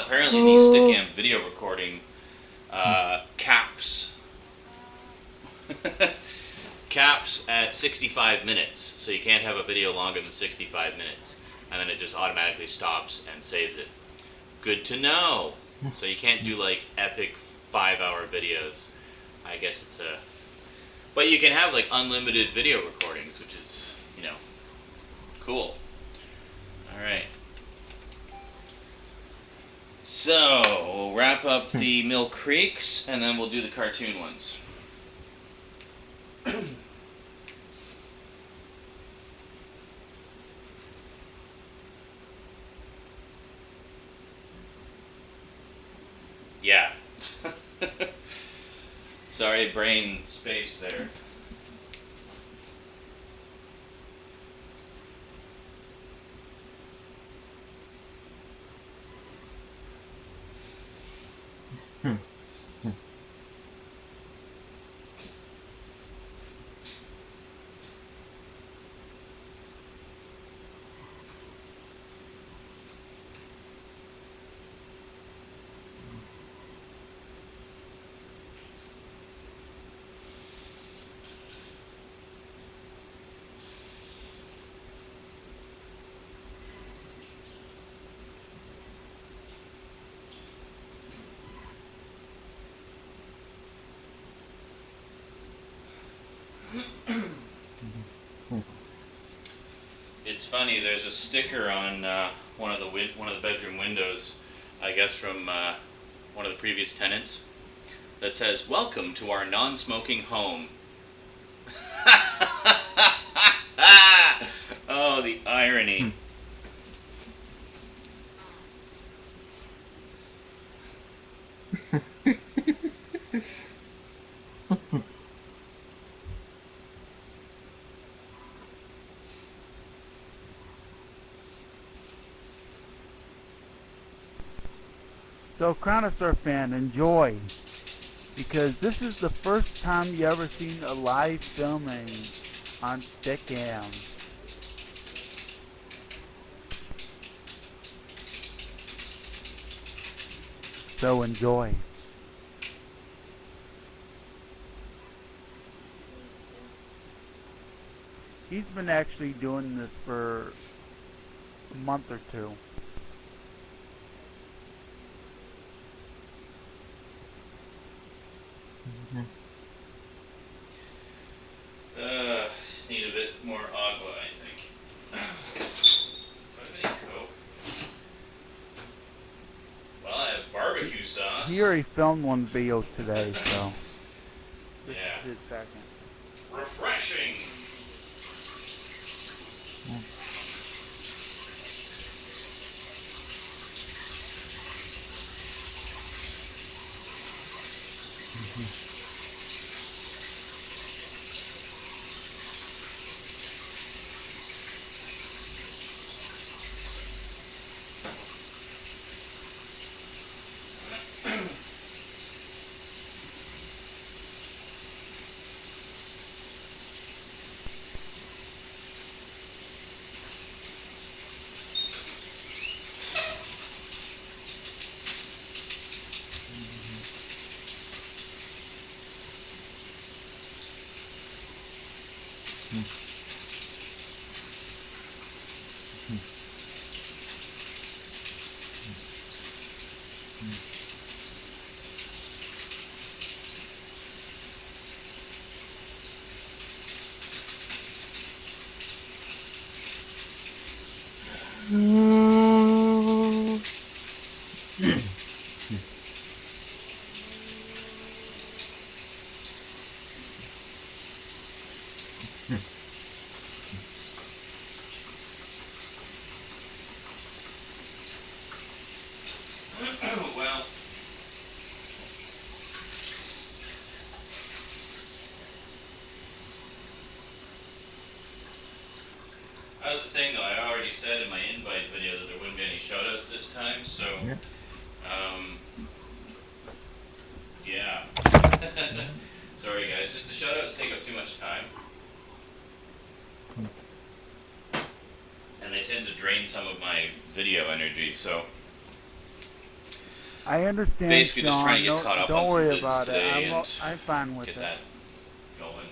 apparently the Stickam video recording caps caps at 65 minutes, so you can't have a video longer than 65 minutes, and then it just automatically stops and saves it. Good to know. So you can't do like epic 5-hour videos. I guess it's a... But you can have like unlimited video recordings, which is, you know, cool. Alright. So, we'll wrap up the Mill Creeks, and then we'll do the cartoon ones. Yeah. Sorry, brain spaced there. It's funny. There's a sticker on one of the bedroom windows, I guess from one of the previous tenants, that says, "Welcome to our non-smoking home." Oh, the irony. So, Chronosaur fan, enjoy, because this is the first time you ever seen a live filming on Stickam. So enjoy. He's been actually doing this for a month or two. Just need a bit more agua, I think. Do I have any Coke? Well, I have barbecue sauce. He already filmed one video today, so. Yeah. Just a second. Refreshing. Well, that was the thing though, I already said in my invite video that there wouldn't be any shoutouts this time, so, yeah. Sorry guys, just the shoutouts take up too much time. And they tend to drain some of my video energy, so I understand, basically Sean. just trying to get caught up on Don't some worry vids about it. today I'm fine with get it. that going.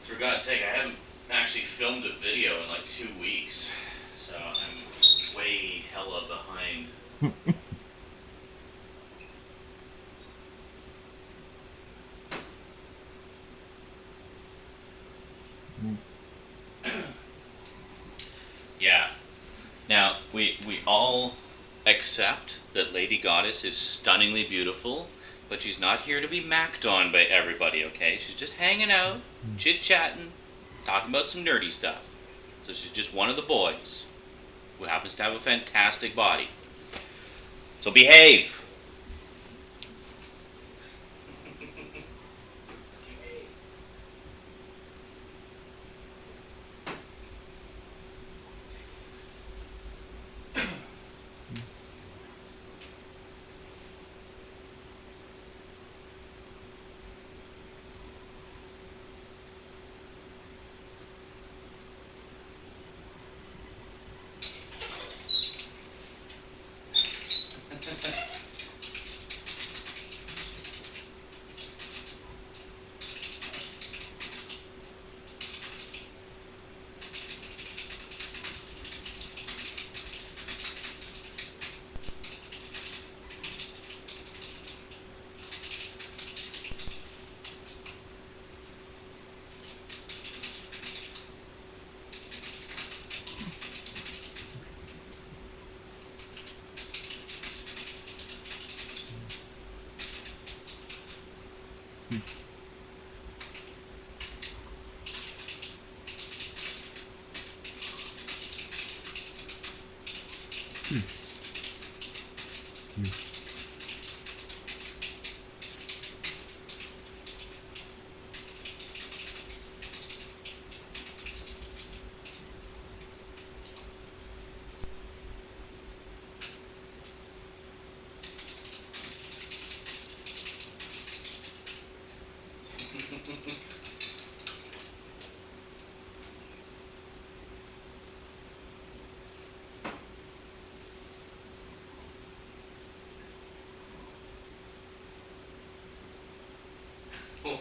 For God's sake, I haven't actually filmed a video in like 2 weeks, so I'm way hella behind. Yeah. Now, we all accept that Lady Goddess is stunningly beautiful, but she's not here to be macked on by everybody, okay? She's just hanging out, chit-chatting, talking about some nerdy stuff. So she's just one of the boys who happens to have a fantastic body. So behave.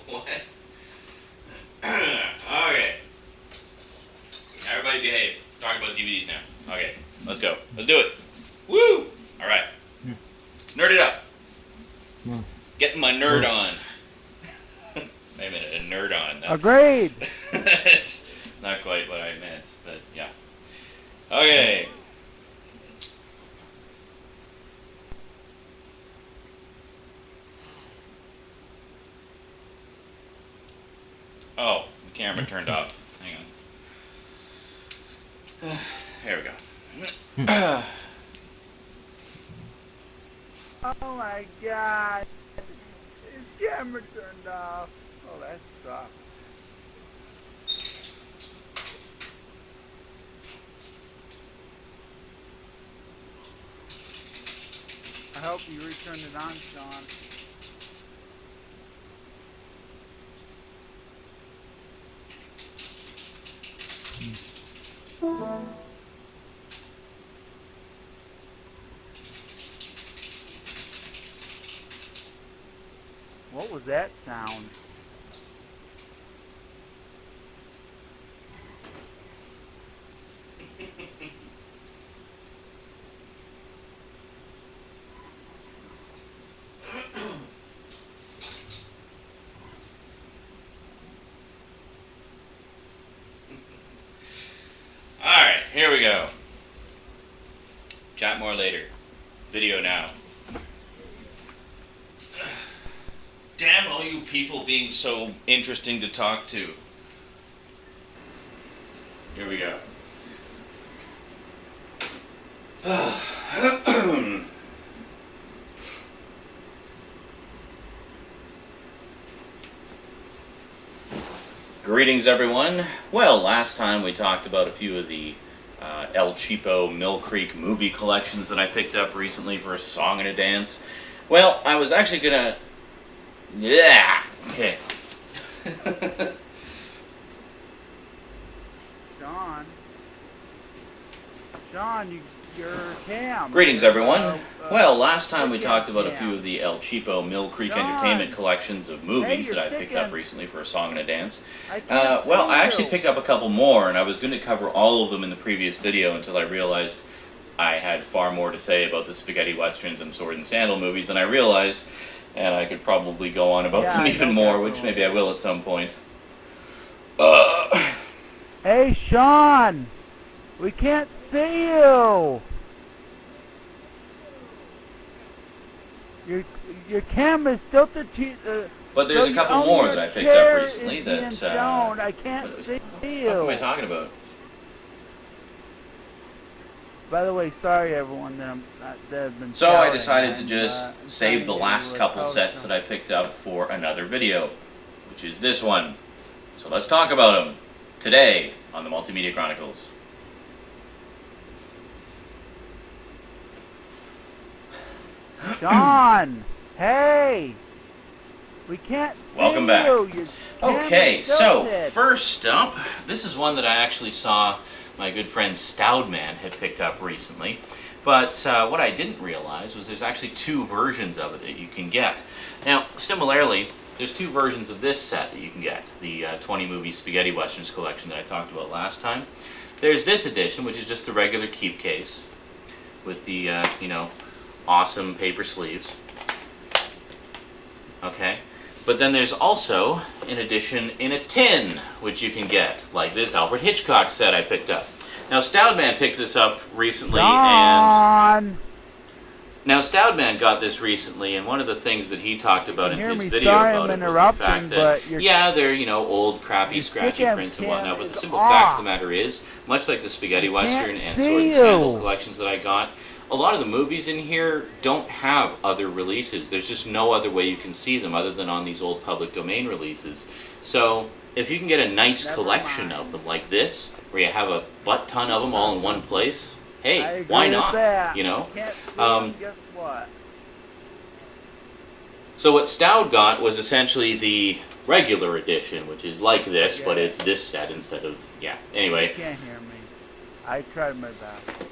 What? Okay. Everybody behave. Talking about DVDs now. Okay, let's go. Let's do it. Woo! Alright. Nerd it up. Getting my nerd on. Wait a minute, a nerd on. Agreed. That's not quite what I meant, but yeah. Okay. Oh, the camera turned off. Hang on. There we go. Oh my God. His camera turned off. Oh, that sucks. I hope you returned it on, Sean. What was that sound? Alright, here we go. Chat more later. Video now. Damn all you people being so interesting to talk to. Here we go. Greetings, everyone. Well, last time we talked about a few of the El-Cheapo Mill Creek movie collections that I picked up recently for a song and a dance. Well, I was actually gonna... Yeah! Okay. Sean, your cam. Greetings, everyone. Well, last time we Stickam talked about a cam. few of the El-Cheapo Mill Creek John. Entertainment collections of movies Hey, that I you're picked up Stickam. recently for a song and a dance. I can't Well, see I actually you. picked up a couple more, and I was going to cover all of them in the previous video until I realized I had far more to say about the spaghetti westerns and sword and sandal movies than I realized, and I could probably go on about Yeah, them I even know more, that which rule. maybe I will at some point. Hey, Sean! We can't see you! Your camera's tilted to... But there's so a couple only more your that I picked chair up recently is being that... shown. I can't see What am I you. talking about? By the way, sorry everyone that have been So I shouting. decided to I'm, just I'm save the trying to last do couple a sets post that I picked up for another video, which is this one. So let's talk about them today on the Multimedia Chronicles. John! Hey! We can't Welcome see back. you. Your Okay, camera's so tilted. first up, this is one that I actually saw my good friend Stoudman had picked up recently. But what I didn't realize was there's actually two versions of it that you can get. Now, similarly, there's two versions of this set that you can get, the 20 movie Spaghetti Westerns collection that I talked about last time. There's this edition, which is just the regular keep case with the, awesome paper sleeves. Okay. But then there's also an edition in a tin, which you can get, like this Alfred Hitchcock set I picked up. Now, Stoudman picked this up recently, and... Now, Stoudman got this recently, and one of the things that he talked about in hear his me. video Sorry about I'm it was the fact interrupting, that, but your- yeah, they're, old, crappy, your scratchy Stickam prints and cam whatnot, but the is simple fact off. of the matter is, much like the Spaghetti I Western can't and Sword and see Sandal you. collections that I got, a lot of the movies in here don't have other releases. There's just no other way you can see them other than on these old public domain releases. So, if you can get a nice Never collection mind. of them like this, where you have a butt ton of them all in one place, I hey, agree why with not? that. You know? I can't see Um, you. Guess what? So what Stoud got was essentially the regular edition, which is like this, but Yeah. it's this set instead of, yeah. You Anyway, can't hear me. I tried my best.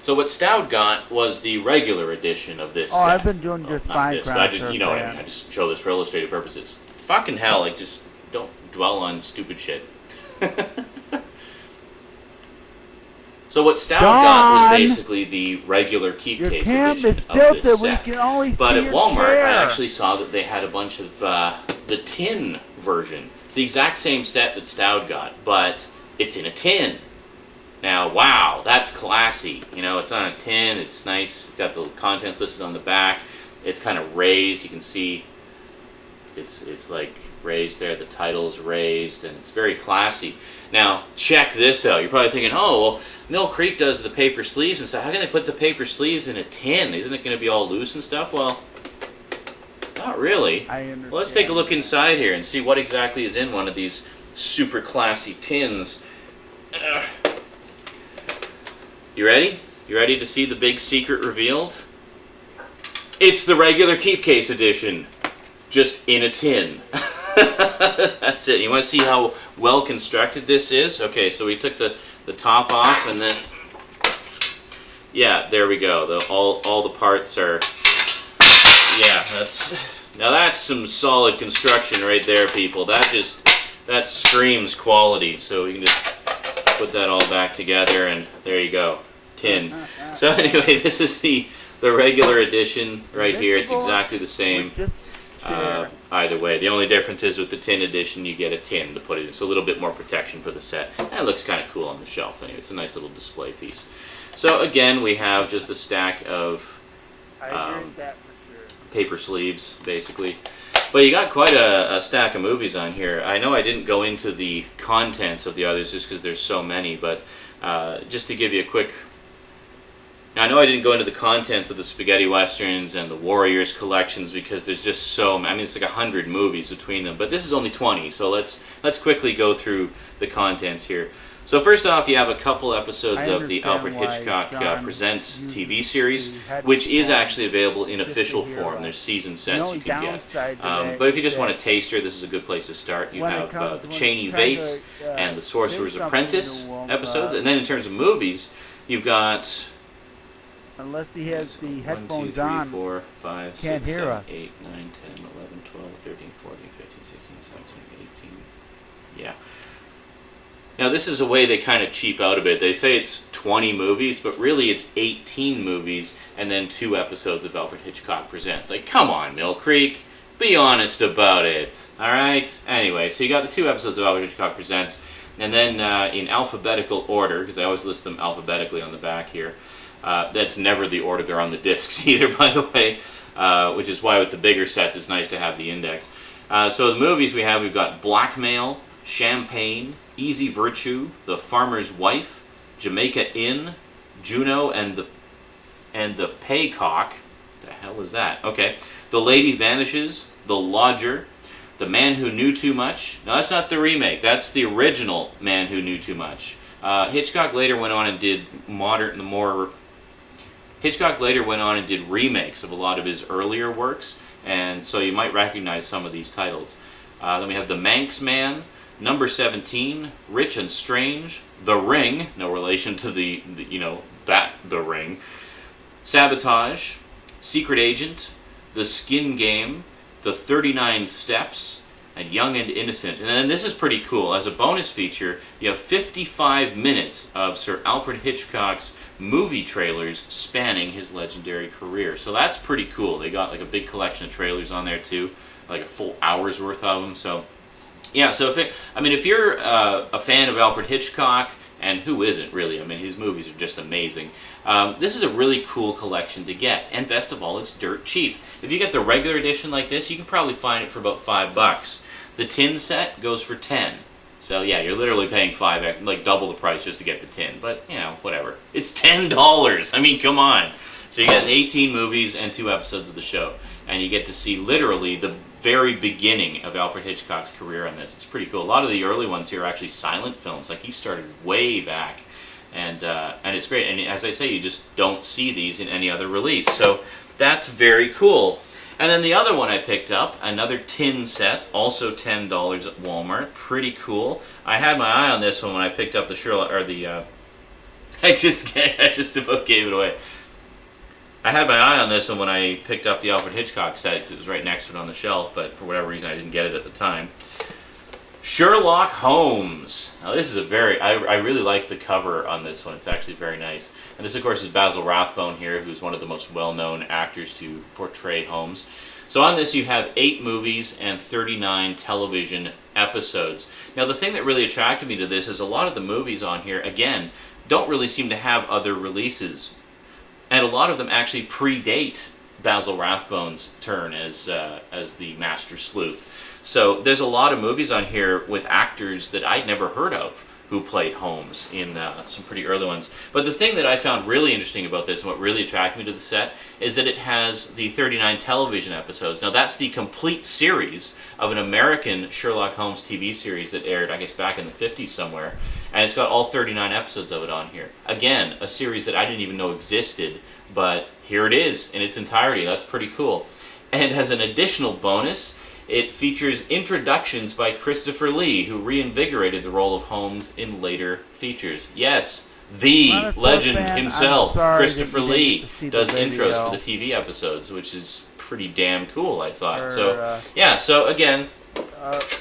so what Stoud got was the regular edition of this Oh, set. I've been doing Well, just not fine, this, but I just, Crown you know what I Surf mean. I fan. just show this for illustrative purposes. Fucking hell, like, just don't dwell on stupid shit. So what Stoud got was John! basically the regular keep Your case cam edition is of this tilted. We set. can only But see at your Walmart, chair. I actually saw that they had a bunch of the tin version. It's the exact same set that Stoud got, but it's in a tin. Now, wow, that's classy. It's on a tin. It's nice. Got the contents listed on the back. It's kind of raised. You can see it's like raised there. The title's raised, and it's very classy. Now, check this out. You're probably thinking, oh, well, Mill Creek does the paper sleeves and stuff. How can they put the paper sleeves in a tin? Isn't it going to be all loose and stuff? Well, not really. I understand. Well, let's take a look inside here and see what exactly is in one of these super classy tins. You ready? You ready to see the big secret revealed? It's the regular keep case edition, just in a tin. That's it. You want to see how well constructed this is? Okay, so we took the top off, and then, yeah, there we go. All the parts are, yeah, that's some solid construction right there, people. That screams quality. So we can just put that all back together, and there you go, tin. So anyway, this is the regular edition right here. It's exactly the same. Just share. Either way, the only difference is with the tin edition, you get a tin to put it in, so a little bit more protection for the set. And it looks kind of cool on the shelf. Anyway, it's a nice little display piece. So again, we have just a stack of I agree with that for sure. paper sleeves, basically. But you got quite a stack of movies on here. I know I didn't go into the contents of the others just because there's so many, but just to give you a quick... Now, I know I didn't go into the contents of the Spaghetti Westerns and the Warriors collections because there's just so many. I mean, it's like 100 movies between them, but this is only 20, so let's quickly go through the contents here. So first off, you have a couple episodes I of the understand Alfred why Hitchcock John Presents used TV series, to have which is to actually available in just to official hear form. about There's it. season The sets only you can get. downside to that But if you just is want a that taster, this is a good place to start. You when it have comes- the when Cheney trying Vase to, and the Sorcerer's say something Apprentice to 'em, episodes. And then in terms of movies, You've got Unless he has the 1, 2, headphones 3, on. 4, 5, 6, can't hear 7, us. 8, 9, 10, 11, 12, 13, 14, 15, 16, 17, 18. Yeah. Now this is a way they kind of cheap out a bit. They say it's 20 movies, but really it's 18 movies and then 2 episodes of Alfred Hitchcock Presents. Like, come on, Mill Creek. Be honest about it. Alright? Anyway, so you got the 2 episodes of Alfred Hitchcock Presents, and then in alphabetical order, because I always list them alphabetically on the back here. That's never the order they're on the discs either, by the way, which is why with the bigger sets it's nice to have the index. So the movies we've got Blackmail, Champagne, Easy Virtue, The Farmer's Wife, Jamaica Inn, Juno and the Paycock. The hell is that? Okay. The Lady Vanishes, The Lodger, The Man Who Knew Too Much. No, that's not the remake. That's the original Man Who Knew Too Much. Hitchcock later went on and did remakes of a lot of his earlier works, and so you might recognize some of these titles. Then we have The Manx Man, Number 17, Rich and Strange, The Ring, no relation to The Ring, Sabotage, Secret Agent, The Skin Game, The 39 Steps, and Young and Innocent. And then this is pretty cool. As a bonus feature, you have 55 minutes of Sir Alfred Hitchcock's movie trailers spanning his legendary career. So that's pretty cool. They got like a big collection of trailers on there too, like a full hour's worth of them. So yeah, so if you're a fan of Alfred Hitchcock, and who isn't really? I mean, his movies are just amazing. This is a really cool collection to get, and best of all, it's dirt cheap. If you get the regular edition like this, you can probably find it for about $5. The tin set goes for 10. So yeah, you're literally paying like double the price just to get the tin. But whatever. It's $10. I mean, come on. So you get 18 movies and 2 episodes of the show, and you get to see literally the very beginning of Alfred Hitchcock's career on this. It's pretty cool. A lot of the early ones here are actually silent films. Like, he started way back, and it's great. And as I say, you just don't see these in any other release. So that's very cool. And then the other one I picked up, another tin set, also $10 at Walmart. Pretty cool. I had my eye on this one when I picked up the Sherlock, or the, I just about gave it away. I had my eye on this one when I picked up the Alfred Hitchcock set because it was right next to it on the shelf, but for whatever reason I didn't get it at the time. Sherlock Holmes. Now this is I really like the cover on this one. It's actually very nice. And this of course is Basil Rathbone here, who's one of the most well-known actors to portray Holmes. So on this you have 8 movies and 39 television episodes. Now the thing that really attracted me to this is a lot of the movies on here, again, don't really seem to have other releases. And a lot of them actually predate Basil Rathbone's turn as the Master Sleuth. So there's a lot of movies on here with actors that I'd never heard of who played Holmes in some pretty early ones. But the thing that I found really interesting about this and what really attracted me to the set is that it has the 39 television episodes. Now that's the complete series of an American Sherlock Holmes TV series that aired, I guess, back in the 50s somewhere. And it's got all 39 episodes of it on here. Again, a series that I didn't even know existed, but here it is in its entirety. That's pretty cool. And as an additional bonus, it features introductions by Christopher Lee, who reinvigorated the role of Holmes in later features. Yes, the legend himself, Christopher Lee, does intros for the TV episodes, which is pretty damn cool, I thought. So, yeah, so again,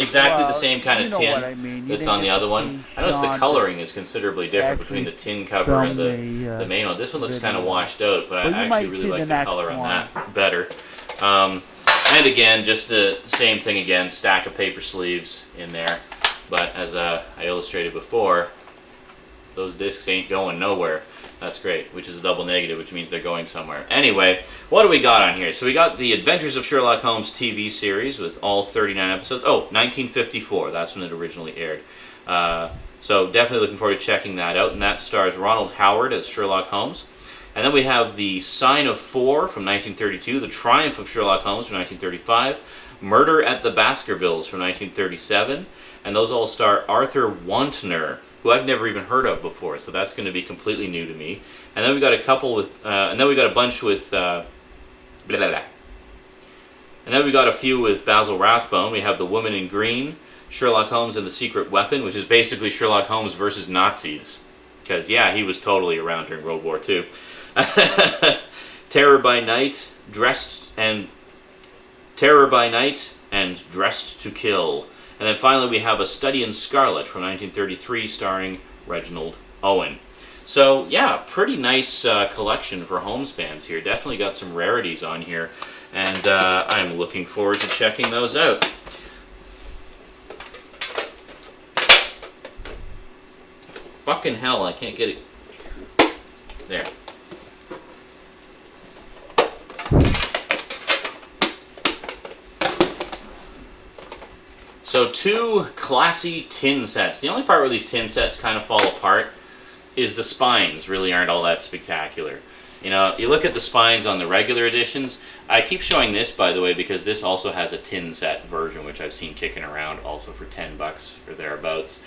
exactly the same kind of tin that's on the other one. I noticed the coloring is considerably different between the tin cover and the main one. This one looks kind of washed out, but I actually really like the color on that better. And again, just the same thing again, stack of paper sleeves in there. But as I illustrated before, those discs ain't going nowhere. That's great, which is a double negative, which means they're going somewhere. Anyway, what do we got on here? So we got the Adventures of Sherlock Holmes TV series with all 39 episodes. Oh, 1954, that's when it originally aired. So definitely looking forward to checking that out. And that stars Ronald Howard as Sherlock Holmes. And then we have The Sign of Four from 1932, The Triumph of Sherlock Holmes from 1935, Murder at the Baskervilles from 1937, and those all star Arthur Wantner, who I've never even heard of before, so that's going to be completely new to me. And then we've got a couple with, and then we got a bunch with, and then we got a few with Basil Rathbone. We have The Woman in Green, Sherlock Holmes and the Secret Weapon, which is basically Sherlock Holmes versus Nazis. Because, yeah, he was totally around during World War II. Terror by Night, Terror by Night, and Dressed to Kill. And then finally we have A Study in Scarlet from 1933 starring Reginald Owen. So, yeah, pretty nice collection for Holmes fans here. Definitely got some rarities on here. And I'm looking forward to checking those out. Fucking hell, I can't get it. There. So 2 classy tin sets. The only part where these tin sets kind of fall apart is the spines really aren't all that spectacular. You know, you look at the spines on the regular editions. I keep showing this, by the way, because this also has a tin set version, which I've seen kicking around also for $10 or thereabouts.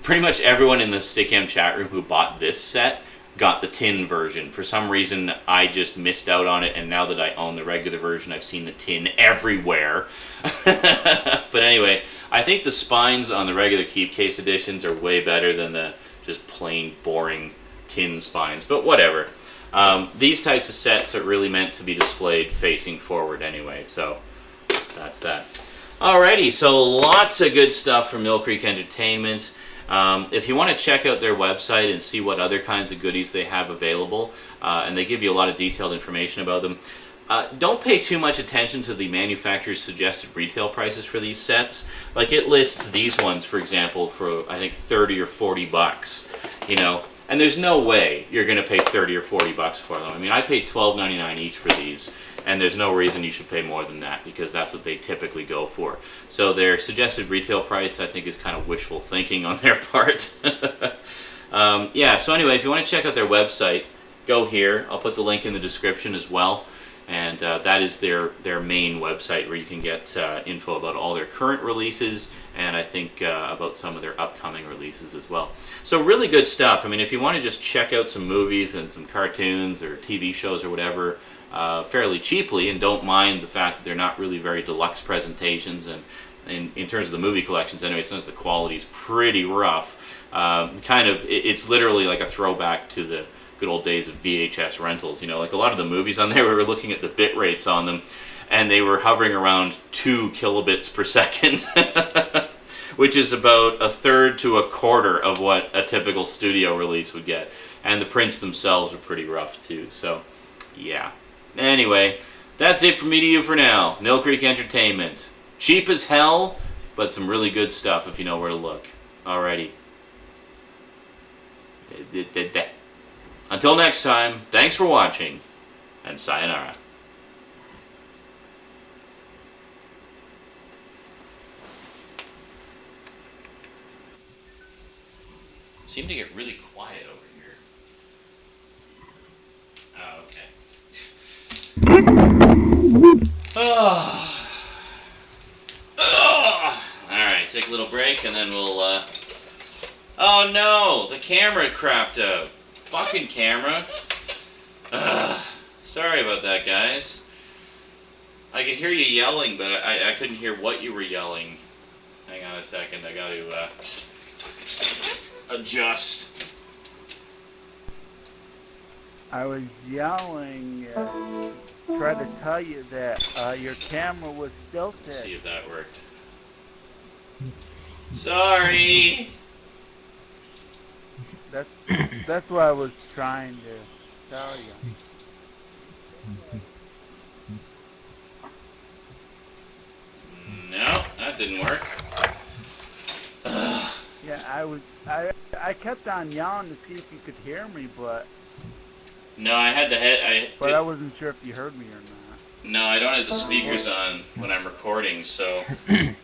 Pretty much everyone in the Stickam chat room who bought this set got the tin version. For some reason, I just missed out on it, and now that I own the regular version, I've seen the tin everywhere. But anyway, I think the spines on the regular keep case editions are way better than the just plain boring tin spines, but whatever. These types of sets are really meant to be displayed facing forward anyway, so that's that. Alrighty, so lots of good stuff from Mill Creek Entertainment. If you want to check out their website and see what other kinds of goodies they have available, and they give you a lot of detailed information about them, don't pay too much attention to the manufacturer's suggested retail prices for these sets. Like, it lists these ones, for example, for I think 30 or 40 bucks, you know, and there's no way you're going to pay 30 or 40 bucks for them. I mean, I paid $12.99 each for these, and there's no reason you should pay more than that, because that's what they typically go for. So their suggested retail price, I think, is kind of wishful thinking on their part. Yeah, so anyway, if you want to check out their website, go here. I'll put the link in the description as well. And that is their main website, where you can get info about all their current releases, and I think about some of their upcoming releases as well. So really good stuff. I mean, if you want to just check out some movies and some cartoons or TV shows or whatever fairly cheaply, and don't mind the fact that they're not really very deluxe presentations, and in terms of the movie collections anyway, sometimes the quality's pretty rough. It's literally like a throwback to the good old days of VHS rentals. You know, like a lot of the movies on there, we were looking at the bit rates on them, and they were hovering around 2 kilobits per second, which is about 1/3 to 1/4 of what a typical studio release would get. And the prints themselves are pretty rough too, so yeah. Anyway, that's it from me to you for now. Mill Creek Entertainment. Cheap as hell, but some really good stuff if you know where to look. Alrighty. Until next time, thanks for watching, and sayonara. Seemed to get really quiet over here. Oh, okay. Oh. Oh. Alright, take a little break, and then we'll, Oh no! The camera crapped out. Fucking camera. Sorry about that, guys. I could hear you yelling, but I couldn't hear what you were yelling. Hang on a second, I gotta adjust. I was yelling, try to tell you that your camera was tilted. Let's see if that worked. Sorry! That's what I was trying to tell you. No, that didn't work. Yeah, I kept on yelling to see if you could hear me, but No, I had the I wasn't sure if you heard me or not. No, I don't have the speakers on when I'm recording, so. Okay,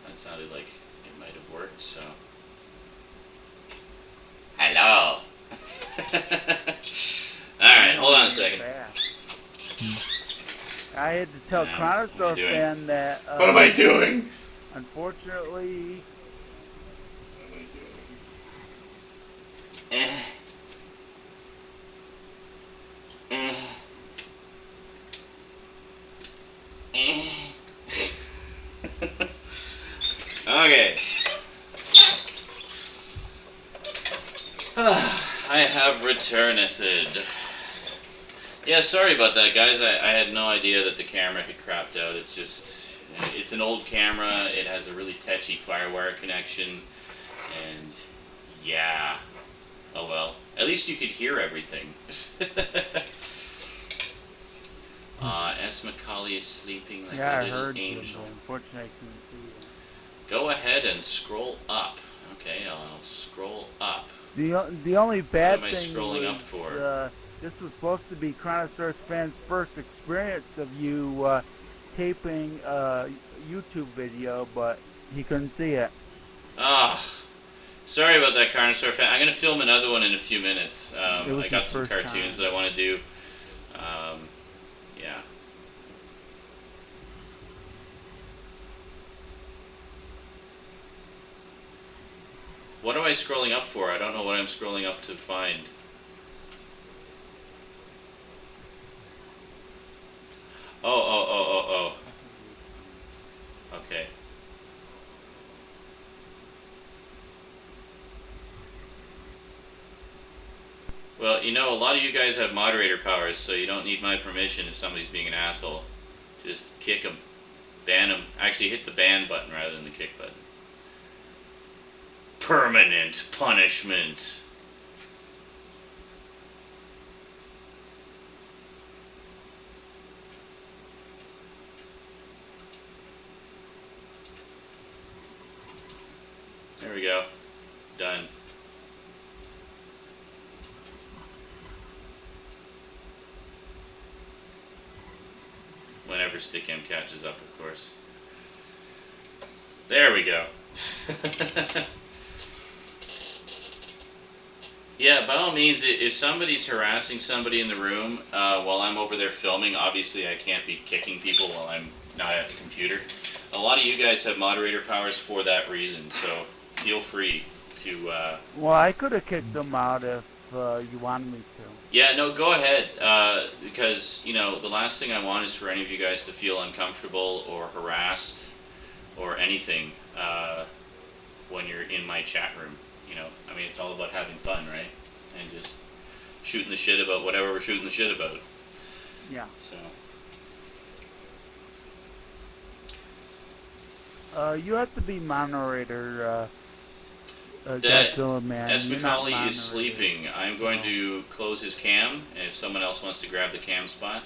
that sounded like it might have worked, so. Hello! Alright, hold on a second. I had to tell Chronosaur fan that. What am I doing? Unfortunately. Eh. Eh. Eh. Okay. I have returned. Yeah, sorry about that, guys. I had no idea that the camera had crapped out. It's just, it's an old camera. It has a really tetchy FireWire connection. And, yeah. Oh well. At least you could hear everything. S. Macaulay is sleeping like Yeah, a I little heard you, angel. but unfortunately I couldn't see you. Go ahead and scroll up. Okay, I'll scroll up. The only bad What am I thing scrolling was, up for? this was supposed to be Chronosaurus fans' first experience of you taping a YouTube video, but he couldn't see it. Ah, sorry about that, Carnosaur fan. I'm gonna film another one in a few minutes. I got some cartoons that I want to do. Yeah. What am I scrolling up for? I don't know what I'm scrolling up to find. Oh. Okay. Well, you know, a lot of you guys have moderator powers, so you don't need my permission if somebody's being an asshole. Just kick them. Ban them. Actually, hit the ban button rather than the kick button. Permanent punishment. There we go. Done. Whenever Stickam catches up, of course. There we go. Yeah, by all means, if somebody's harassing somebody in the room while I'm over there filming, obviously I can't be kicking people while I'm not at the computer. A lot of you guys have moderator powers for that reason, so feel free to... Well, I could have kicked them out if you wanted me to. Yeah, no, go ahead, because, you know, the last thing I want is for any of you guys to feel uncomfortable or harassed or anything when you're in my chat room. You know, I mean, it's all about having fun, right? And just shooting the shit about whatever we're shooting the shit about. Yeah. So. You have to be moderator, That Godzilla Man. S. You're not Macaulay is moderator. sleeping. I'm going to close his cam, and if someone else wants to grab the cam spot.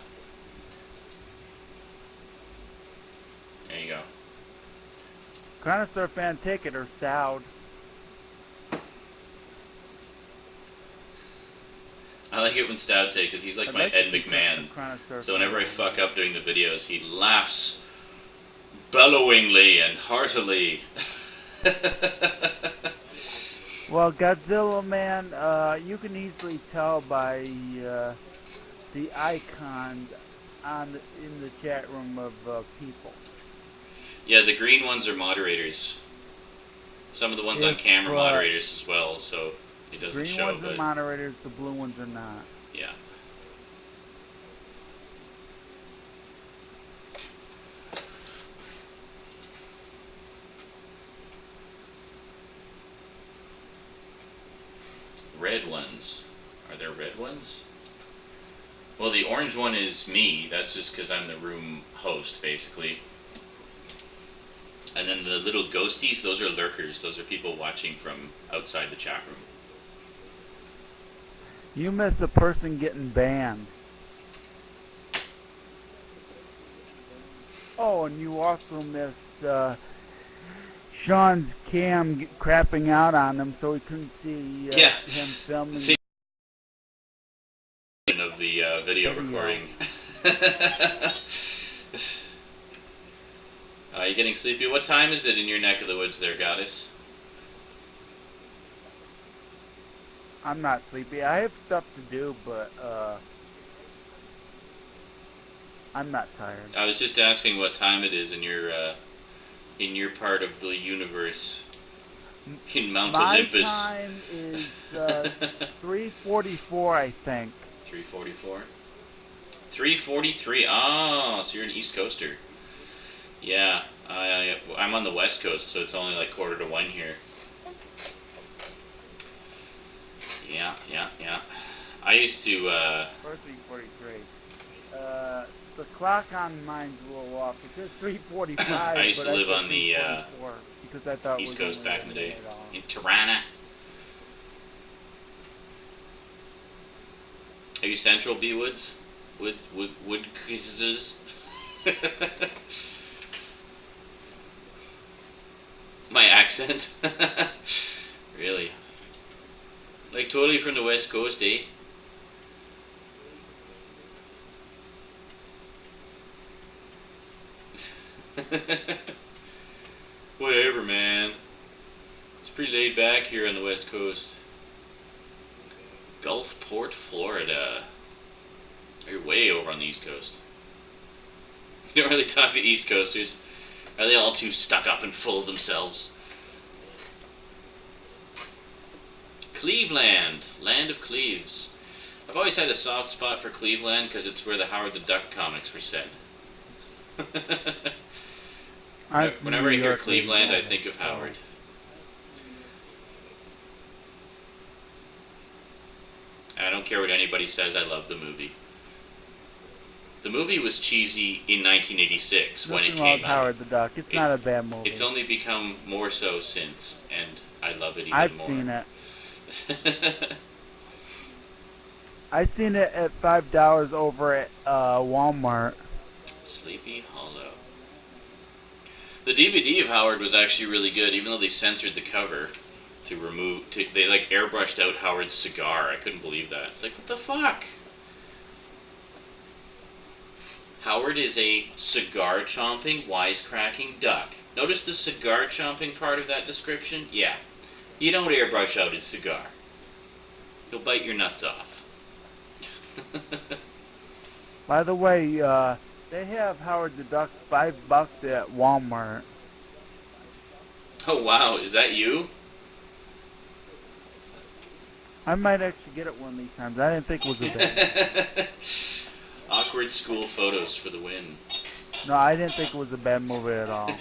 There you go. Chronosaur fan, take it or Soud. I like it when Stab takes it. He's like I'd my like Ed to see McMahon. Chronosaur So whenever I fan. fuck up doing the videos, he laughs bellowingly and heartily. Well, Godzilla Man, you can easily tell by the icon in the chat room of people. Yeah, the green ones are moderators. Some of the ones on cam are moderators as well, so it doesn't Green show. ones are moderators, the blue ones are not. Yeah. Red ones. Are there red ones? Well, the orange one is me. That's just because I'm the room host, basically. And then the little ghosties, those are lurkers. Those are people watching from outside the chat room. You missed a person getting banned. Oh, and you also missed Sean's cam crapping out on him, so he couldn't see him filming. See of the video recording. Are you getting sleepy? What time is it in your neck of the woods there, Goddess? I'm not sleepy. I have stuff to do, but I'm not tired. I was just asking what time it is in your part of the universe. In Mount Olympus. My time is 3:44, I think. 3:44? 3:43. Oh, so you're an East Coaster. Yeah. I'm on the West Coast, so it's only like 1:45 here. Yeah. I used to. 3:43. The clock on mine's a little off. It says 3:45. I used to live on the because I thought East it was Coast only back in the day, at all. in Tirana. Are you Central B-Woods? Wood My accent? Really? Like totally from the West Coast, eh? Whatever, man. It's pretty laid back here on the West Coast. Gulfport, Florida. You're way over on the East Coast. You don't really talk to East Coasters. Are they all too stuck up and full of themselves? Cleveland, land of Cleves. I've always had a soft spot for Cleveland because it's where the Howard the Duck comics were set. Whenever I hear Cleveland, I think of Howard. I don't care what anybody says, I love the movie. The movie was cheesy in 1986 when it came out. Howard the Duck. It's not a bad movie. It's only become more so since, and I love it even more. I've seen it. I've seen it at $5 over at Walmart. Sleepy Hollow. The DVD of Howard was actually really good, even though they censored the cover to remove. They like airbrushed out Howard's cigar. I couldn't believe that. It's like, what the fuck? Howard is a cigar-chomping, wisecracking duck. Notice the cigar-chomping part of that description? Yeah. You don't airbrush out his cigar. He'll bite your nuts off. By the way, they have Howard the Duck $5 at Walmart. Oh wow, is that you? I might actually get it one of these times. I didn't think it was a bad. Awkward school photos for the win. No, I didn't think it was a bad movie at all.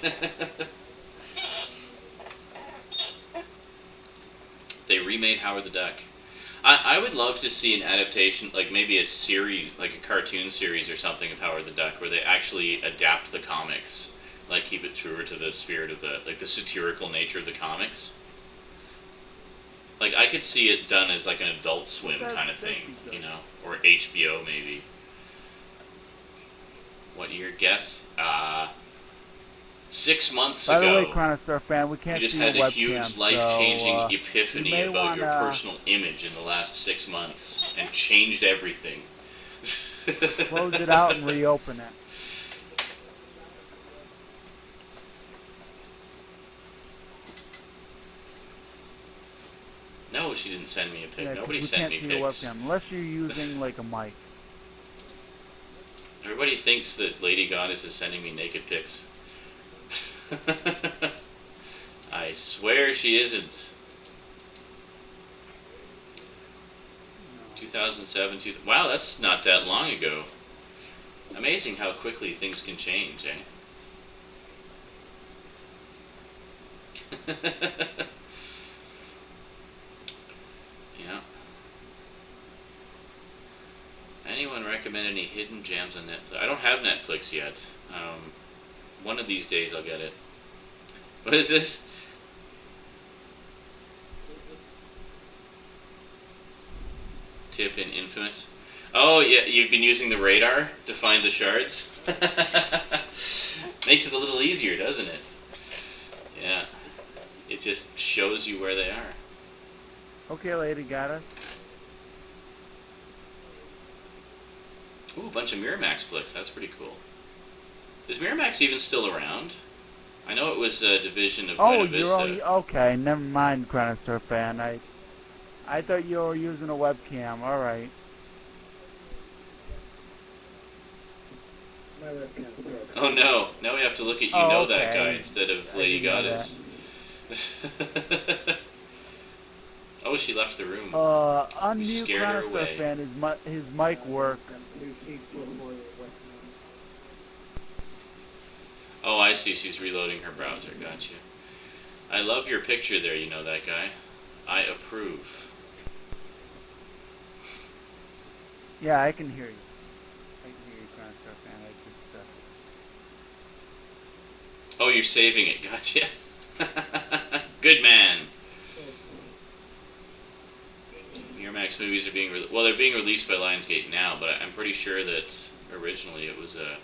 They remade Howard the Duck. I would love to see an adaptation, like maybe a series, like a cartoon series or something of Howard the Duck, where they actually adapt the comics, like keep it truer to the spirit of the satirical nature of the comics. Like I could see it done as like an Adult Swim kind of thing, you know, or HBO maybe. What year? Guess? 6 months ago. By the way, Chronostar fan, we can't you just see had the a webcam, huge life-changing so, epiphany about your personal image in the last 6 months and changed everything. Close it out and reopen it. No, she didn't send me a pic. Yeah, Nobody we sent can't me see the pics. webcam unless you're using like a mic. Everybody thinks that Lady Goddess is sending me naked pics. I swear she isn't. 2007, wow, that's not that long ago. Amazing how quickly things can change, eh? Yeah. Anyone recommend any hidden gems on Netflix? I don't have Netflix yet. One of these days I'll get it. What is this? Tip in Infamous. Oh, yeah, you've been using the radar to find the shards? Makes it a little easier, doesn't it? Yeah. It just shows you where they are. Okay, lady, got us. Ooh, a bunch of Miramax flicks. That's pretty cool. Is Miramax even still around? I know it was a division of Buena Vista. Okay, never mind, Chronostar fan. I thought you were using a webcam. All right. Oh no! Now we have to look at that guy instead of Lady Goddess. Oh, she left the room. Unmute scared her Chronostar away. fan. His mic work. Oh, I see. She's reloading her browser. Gotcha. I love your picture there. You know that guy. I approve. Yeah, I can hear you. I can hear you, Construct fan. Oh, you're saving it. Gotcha. Good man. Miramax movies are being well, they're being released by Lionsgate now, but I'm pretty sure that originally it was a.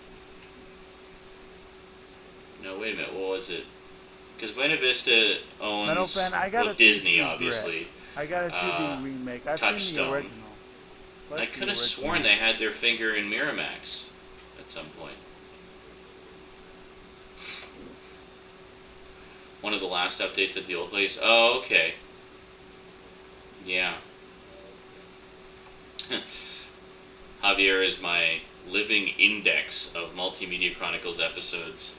No, wait a minute. What was it? Because Buena Vista owns Fan, I got a Disney, 2D obviously. I got a 2D remake. I've seen the Touchstone. original. I could have sworn they had their finger in Miramax at some point. One of the last updates at the old place. Oh, okay. Yeah. Javier is my living index of Multimedia Chronicles episodes.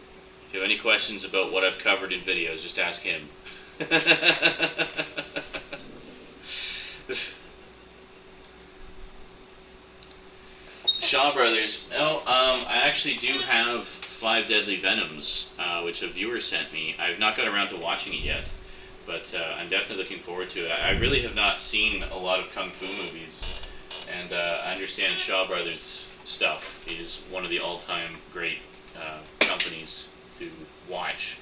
If you have any questions about what I've covered in videos, just ask him. Shaw Brothers. No, I actually do have Five Deadly Venoms, which a viewer sent me. I've not got around to watching it yet, but I'm definitely looking forward to it. I really have not seen a lot of Kung Fu movies, and I understand Shaw Brothers stuff is one of the all-time great companies to watch.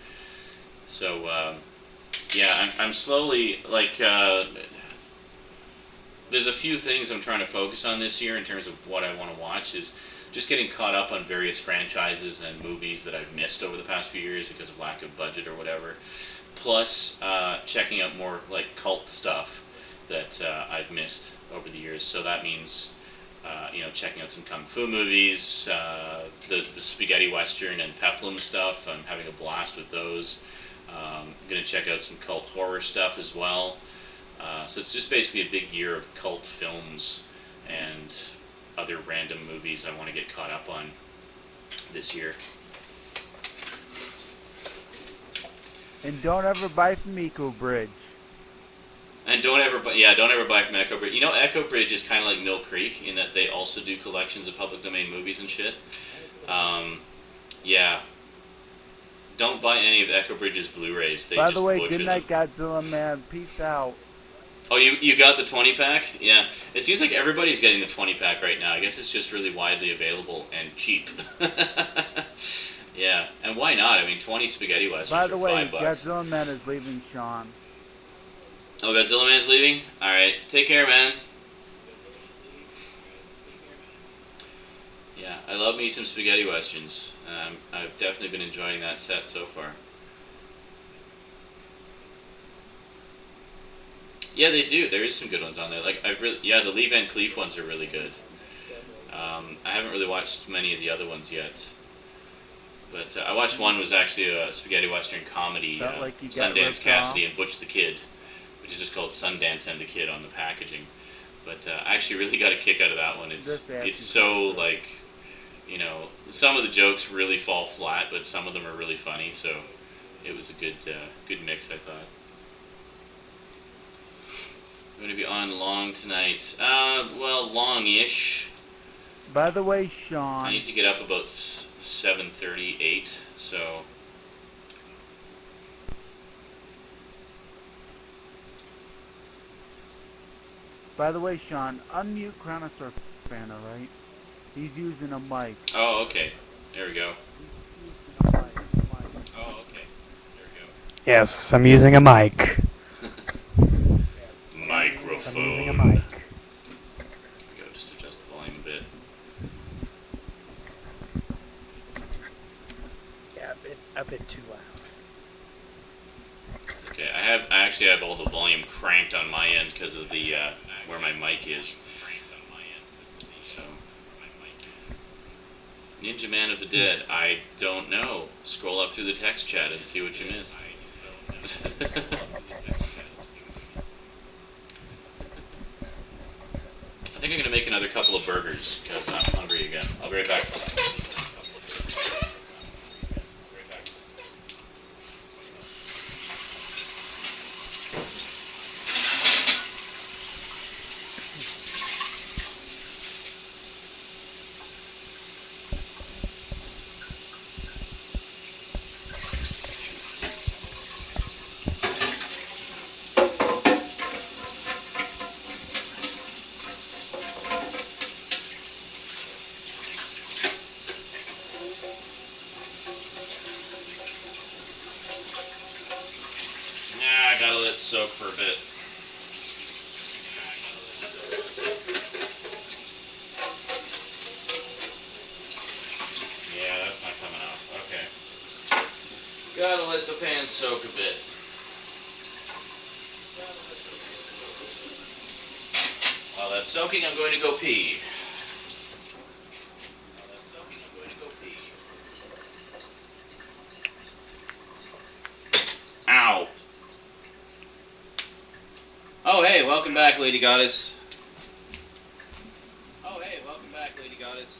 So, yeah, I'm slowly, like, there's a few things I'm trying to focus on this year in terms of what I want to watch, is just getting caught up on various franchises and movies that I've missed over the past few years because of lack of budget or whatever. Plus, checking out more like cult stuff that I've missed over the years. So that means, checking out some Kung Fu movies, the spaghetti western and peplum stuff. I'm having a blast with those. I'm going to check out some cult horror stuff as well. So it's just basically a big year of cult films and other random movies I want to get caught up on this year. And don't ever buy from Eco Bridge. And don't ever buy from Echo Bridge. You know, Echo Bridge is kind of like Mill Creek in that they also do collections of public domain movies and shit. Yeah. Don't buy any of Echo Bridge's Blu-rays. They By just the way, butcher good night, them. Godzilla man. Peace out. Oh, you got the 20-pack? Yeah. It seems like everybody's getting the 20-pack right now. I guess it's just really widely available and cheap. Yeah. And why not? I mean, 20 spaghetti westerns By the way, for $5. Godzilla man is leaving Sean. Oh, Godzilla Man's leaving? Alright. Take care, man. Yeah, I love me some spaghetti westerns. I've definitely been enjoying that set so far. Yeah, they do. There is some good ones on there. Like the Lee Van Cleef ones are really good. I haven't really watched many of the other ones yet, but I watched one was actually a spaghetti western comedy, Like you got Sundance ripped Cassidy off? and Butch the Kid, which is just called Sundance and the Kid on the packaging. But I actually really got a kick out of that one. It's so like, some of the jokes really fall flat, but some of them are really funny. So it was a good mix, I thought. I'm going to be on long tonight. Well, long-ish. By the way, I Sean. need to get up about 7:38, so... By the way, Sean. Unmute Chronosaur fan, alright? He's using a mic. Oh, okay. There we go. He's using a mic. Oh, okay. There we go. Yes, I'm using a mic. Microphone. I'm using a mic. There we go, just adjust the volume a bit. Yeah, a bit too loud. It's okay. I actually have all the volume cranked on my end because of the where my mic is. So, Ninja Man of the Dead. I don't know. Scroll up through the text chat and see what you missed. I think I'm going to make another couple of burgers because I'm hungry again. I'll be right back. gotta let it soak for a bit. Yeah, that's not coming out. Okay. Gotta let the pan soak a bit. While that's soaking, I'm going to go pee. Ow. Oh, hey, welcome back, Lady Goddess. Oh, hey, welcome back, Lady Goddess.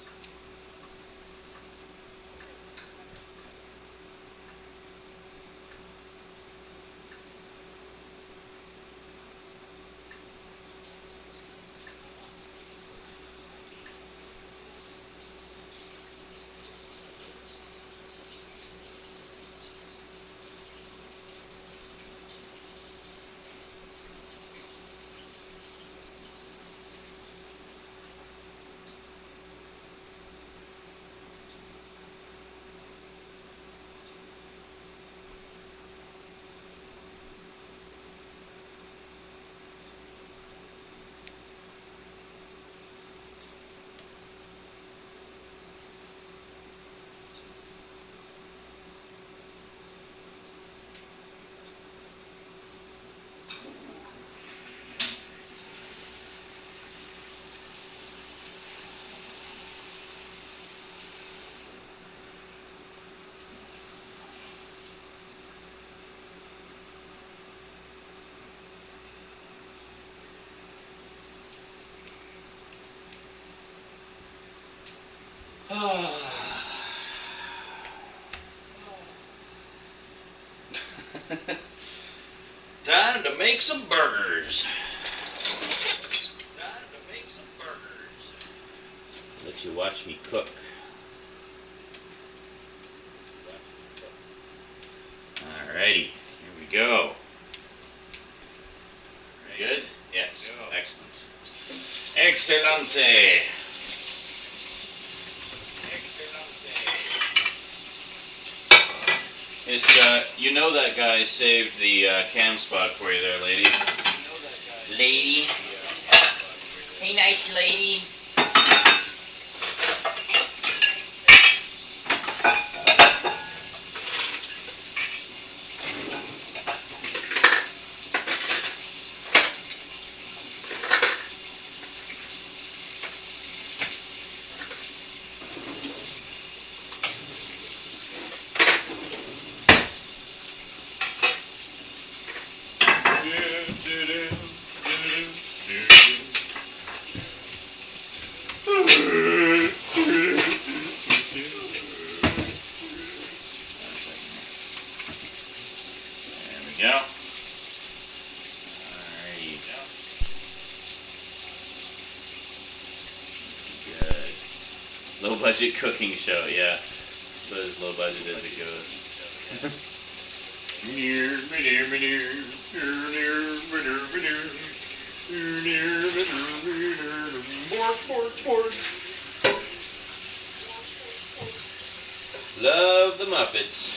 Time to make some burgers. Let you watch me cook. Alrighty, here we go. Good? Yes. Excellent. Excelente. You know that guy saved the cam spot for you there, lady. Lady. Hey, nice lady. Low budget cooking show, yeah. But as low budget as it goes. Love the Muppets.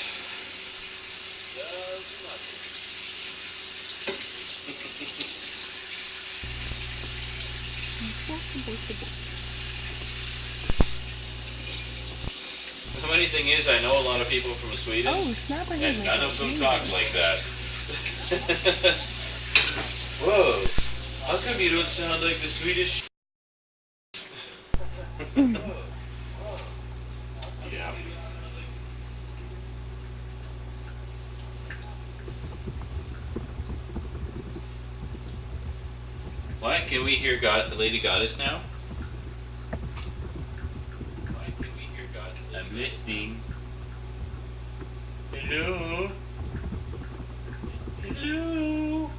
The funny thing is, I know a lot of people from Sweden, and none of them talk like that. Whoa, how come you don't sound like the Swedish? Yeah. Why can we hear Lady Goddess now? I'm listening. Hello? Hello?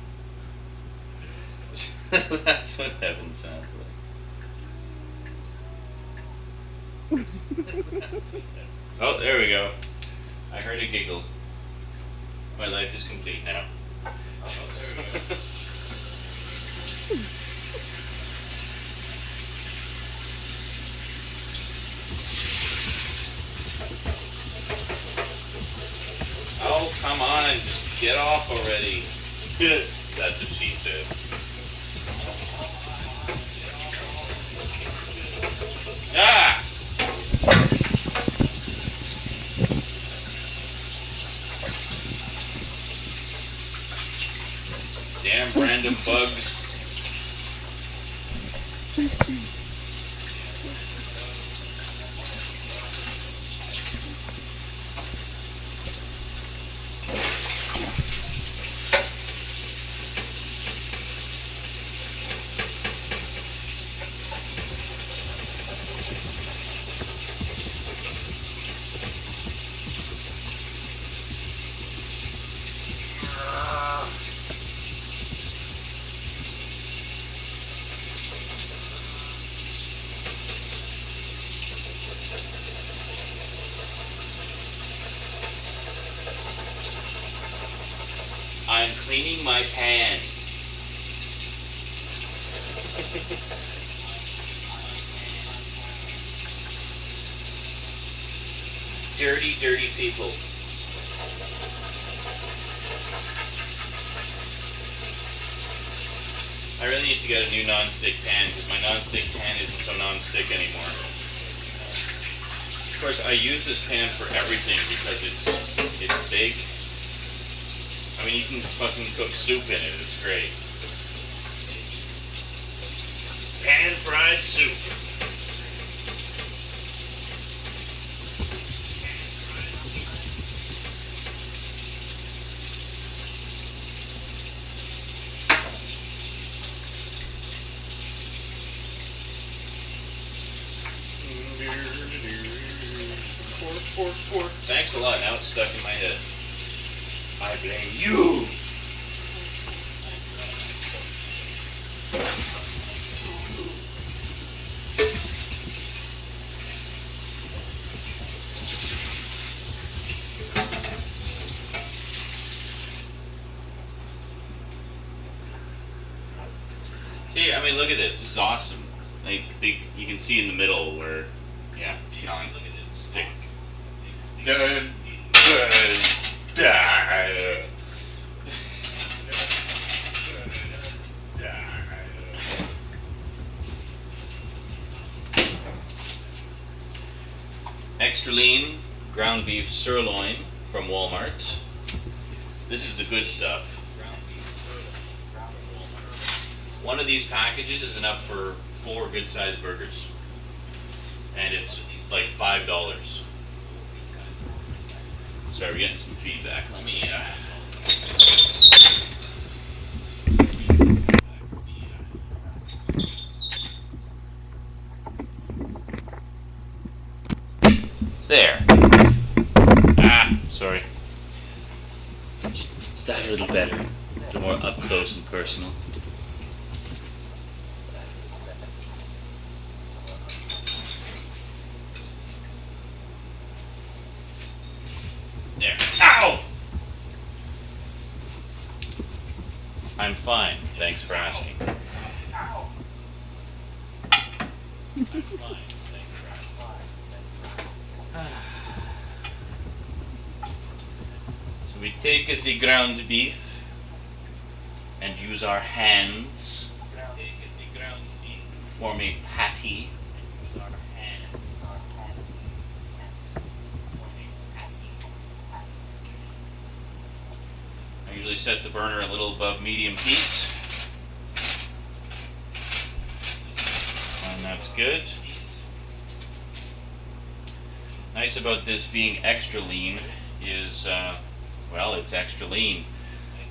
That's what heaven sounds like. Oh, there we go. I heard a giggle. My life is complete now. Oh, there we go. Oh, come on, just get off already. That's what she said. Ah! Damn random bugs. I'm cleaning my pan. Dirty, dirty people. I really need to get a new non-stick pan because my non-stick pan isn't so non-stick anymore. Of course, I use this pan for everything because it's big. I mean, you can fucking cook soup in it. It's great. Pan-fried soup. Pork. Thanks a lot. Now it's stuck in my head. I blame you. See, I mean, look at this. This is awesome. Like, you can see in the middle where, yeah, it's non-stick. Extra lean ground beef sirloin from Walmart. This is the good stuff. One of these packages is enough for 4 good-sized burgers, and it's like $5. Sorry, we're getting some feedback. Let me, There. Sorry. Is that a little better? A little more up close and personal. There. Ow! I'm fine. Thanks for asking. So we take the ground beef and use our hands to form a patty. I usually set the burner a little above medium heat. And that's good. Nice about this being extra lean is, well, it's extra lean.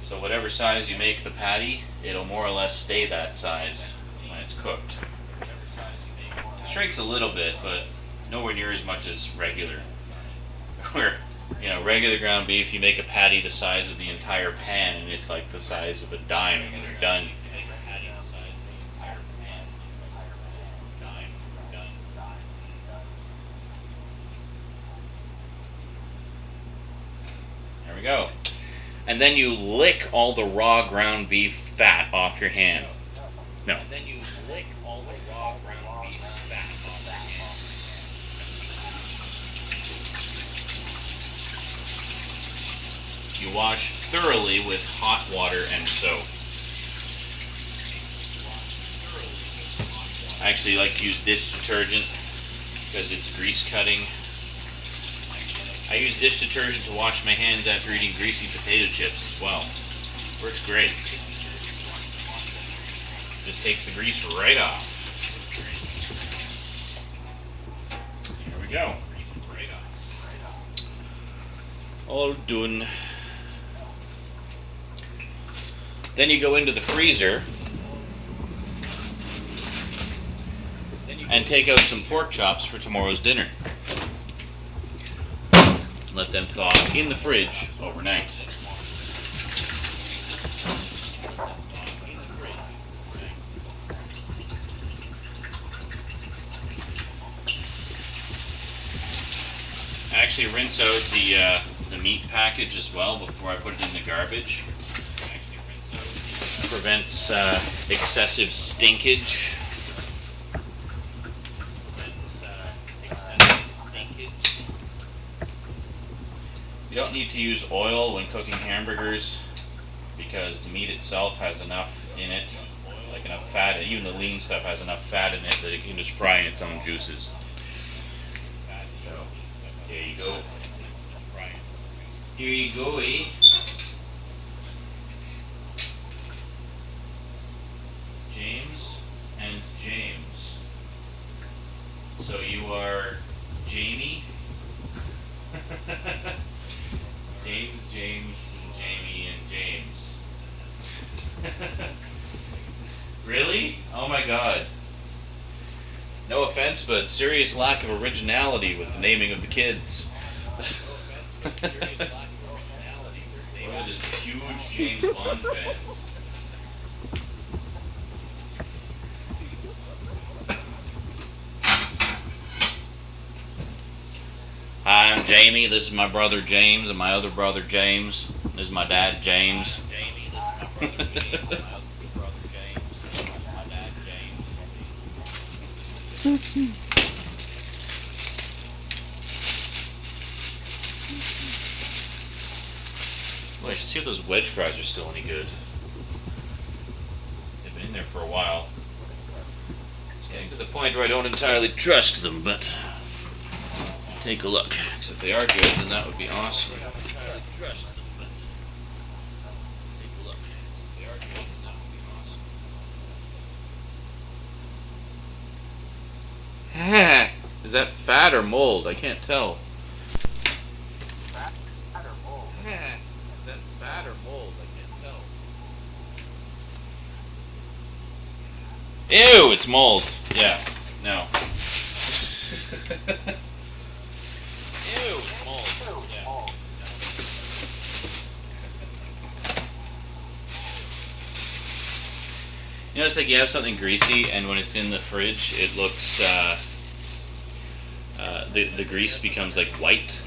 So whatever size you make the patty, it'll more or less stay that size when it's cooked. It shrinks a little bit, but nowhere near as much as regular. Where, you know, regular ground beef, you make a patty the size of the entire pan, and it's like the size of a dime when you're done. There we go. And then you lick all the raw ground beef fat off your hand. No. And then you lick all the raw ground beef fat off your hand. You wash thoroughly with hot water and soap. I actually like to use dish detergent because it's grease cutting. I use dish detergent to wash my hands after eating greasy potato chips as well. Works great. Just takes the grease right off. There we go. All done. Then you go into the freezer and take out some pork chops for tomorrow's dinner. Let them thaw in the fridge overnight. I actually rinse out the meat package as well before I put it in the garbage. Prevents excessive stinkage. You don't need to use oil when cooking hamburgers because the meat itself has enough in it, like enough fat, even the lean stuff has enough fat in it that it can just fry in its own juices. So, there you go. Here you go, eh? James and James. So you are Jamie? James, and Jamie, and James. Really? Oh my god. No offense, but serious lack of originality with the naming of the kids. Look at this huge James Bond fans. Hi, I'm Jamie. This is my brother James and my other brother James. This is my dad James. Well, I should see if those wedge fries are still any good. They've been in there for a while. It's getting to the point where I don't entirely trust them, but take a look. Because if they are good, then that would be awesome. Is that fat or mold? I can't tell. Is that fat or mold? I can't tell. Ew, it's mold. Yeah, no. Ew, mold. Yeah. You know, it's like you have something greasy, and when it's in the fridge, it looks, the grease becomes like white.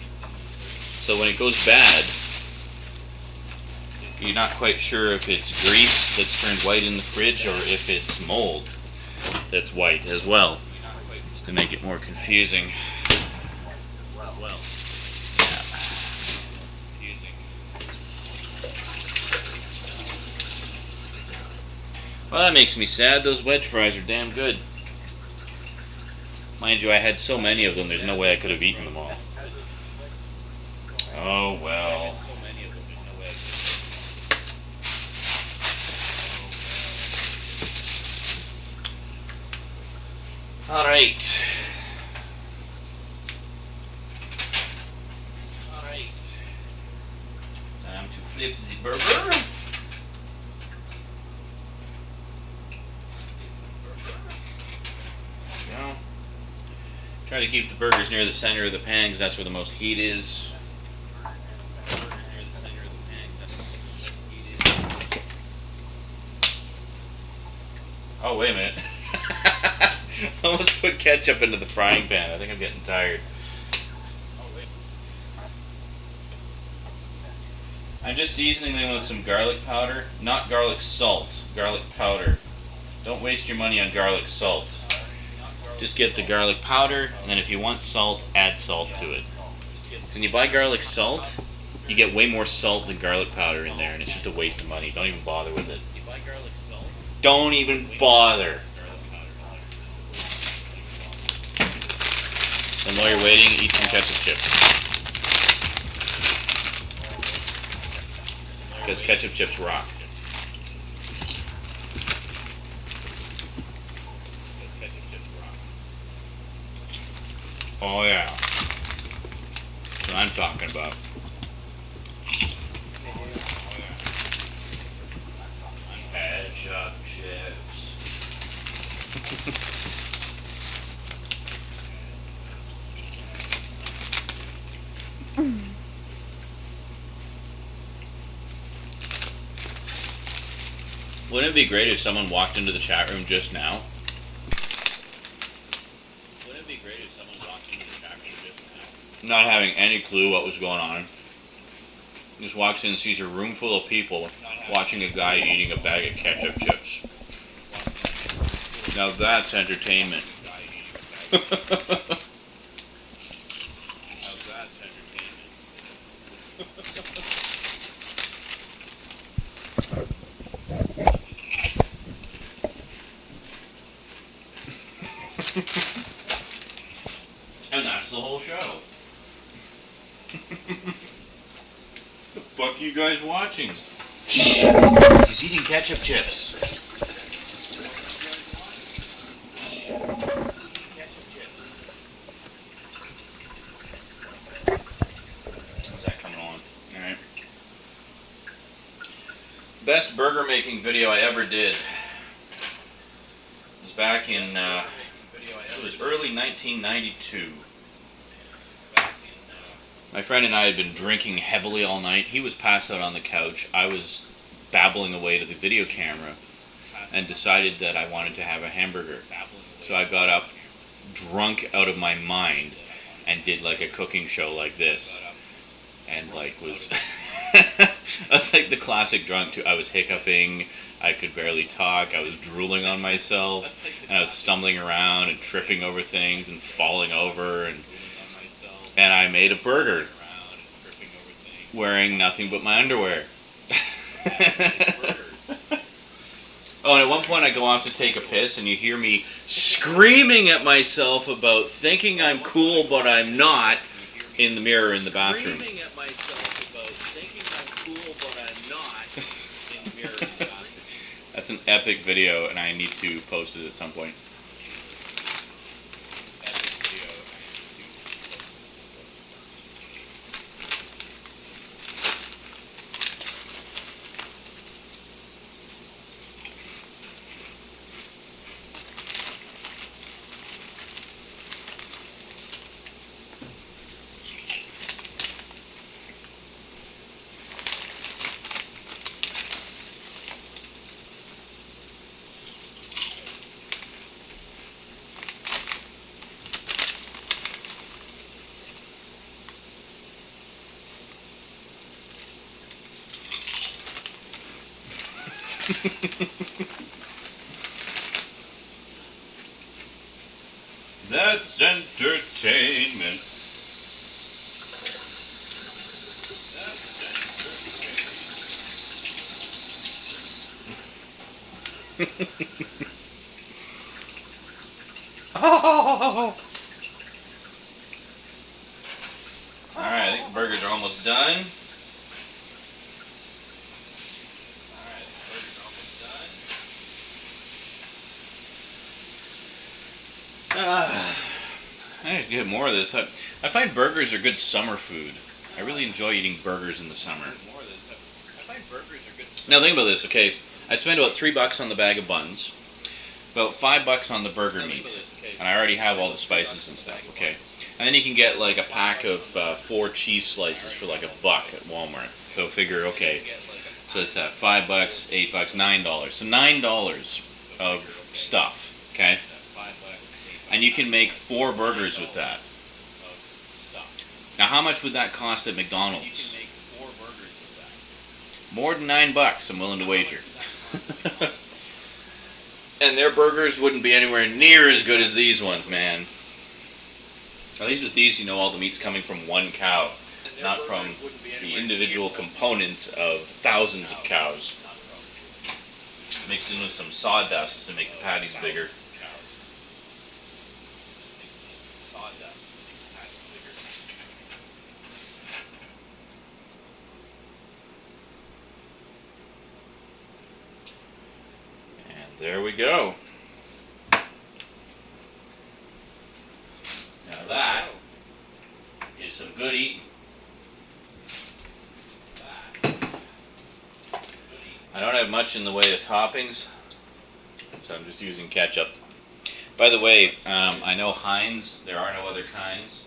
So when it goes bad, you're not quite sure if it's grease that's turned white in the fridge or if it's mold that's white as well, just to make it more confusing. Well. Yeah. Well, that makes me sad. Those wedge fries are damn good. Mind you, I had so many of them, there's no way I could have eaten them all. Oh, well. Alright. Time to flip the burger. Go. Try to keep the burgers near the center of the pan because that's where the most heat is. Oh, wait a minute. I almost put ketchup into the frying pan. I think I'm getting tired. I'm just seasoning them with some garlic powder. Not garlic salt, garlic powder. Don't waste your money on garlic salt. Just get the garlic powder, and then if you want salt, add salt to it. When you buy garlic salt, You get way more salt than garlic powder in there, and it's just a waste of money. Don't even bother with it. You buy garlic salt? Don't even bother. And while you're waiting, eat some ketchup chips. Because ketchup chips rock. Oh yeah. That's what I'm talking about. Ketchup chips. Wouldn't it be great if someone walked into the chat room just now? Wouldn't it be great if someone walked into the chat room just now? Not having any clue what was going on. Just walks in and sees a room full of people watching a guy eating a bag of ketchup chips. Now that's entertainment. And that's the whole show. The fuck are you guys watching? He's eating ketchup chips. How's that coming on? Alright. Best burger making video I ever did was back in, it was early 1992. My friend and I had been drinking heavily all night. He was passed out on the couch. I was babbling away to the video camera and decided that I wanted to have a hamburger. So I got up, drunk out of my mind, and did like a cooking show like this. And like was... I was like the classic drunk too. I was hiccuping, I could barely talk, I was drooling on myself, and I was stumbling around and tripping over things and falling over, and I made a burger wearing nothing but my underwear. Oh, and at one point I go off to take a piss, and you hear me screaming at myself about thinking I'm cool but I'm not in the mirror in the bathroom. That's an epic video, and I need to post it at some point. That's entertainment. Oh! Alright, I think the burgers are almost done. I need to get more of this. I find burgers are good summer food. I really enjoy eating burgers in the summer. Now think about this, okay? I spent about $3 on the bag of buns, about $5 on the burger meat, and I already have all the spices and stuff, okay? And then you can get like a pack of 4 cheese slices for like $1 at Walmart. So figure, okay, so it's that $5, $8, $9. So $9 of stuff, okay? And you can make 4 burgers with that. Now how much would that cost at McDonald's? More than $9, I'm willing to wager. And their burgers wouldn't be anywhere near as good as these ones, man. At least with these, you know all the meat's coming from one cow. not from the individual components of thousands of cows. Mixed in with some sawdust to make the patties bigger. And there we go. Now that is some good eating. I don't have much in the way of toppings, so I'm just using ketchup. By the way, I know Heinz, there are no other kinds,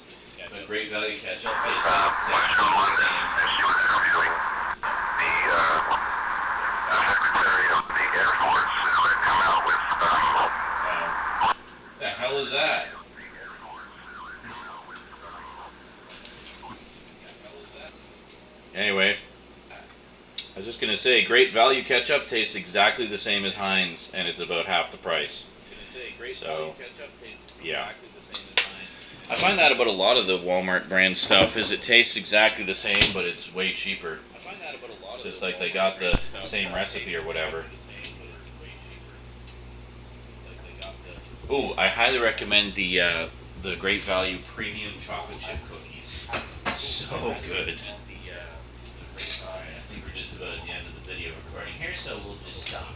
but Great Value ketchup tastes exactly the same. The hell is that? Anyway, I was just going to say, Great Value ketchup tastes exactly the same as Heinz, and it's about half the price. So, yeah. I find that about a lot of the Walmart brand stuff, is it tastes exactly the same, but it's way cheaper. So it's like they got the same recipe or whatever. Ooh, I highly recommend the Great Value Premium Chocolate Chip Cookies. So good. Alright, I think we're just about at the end of the video recording here, so we'll just stop.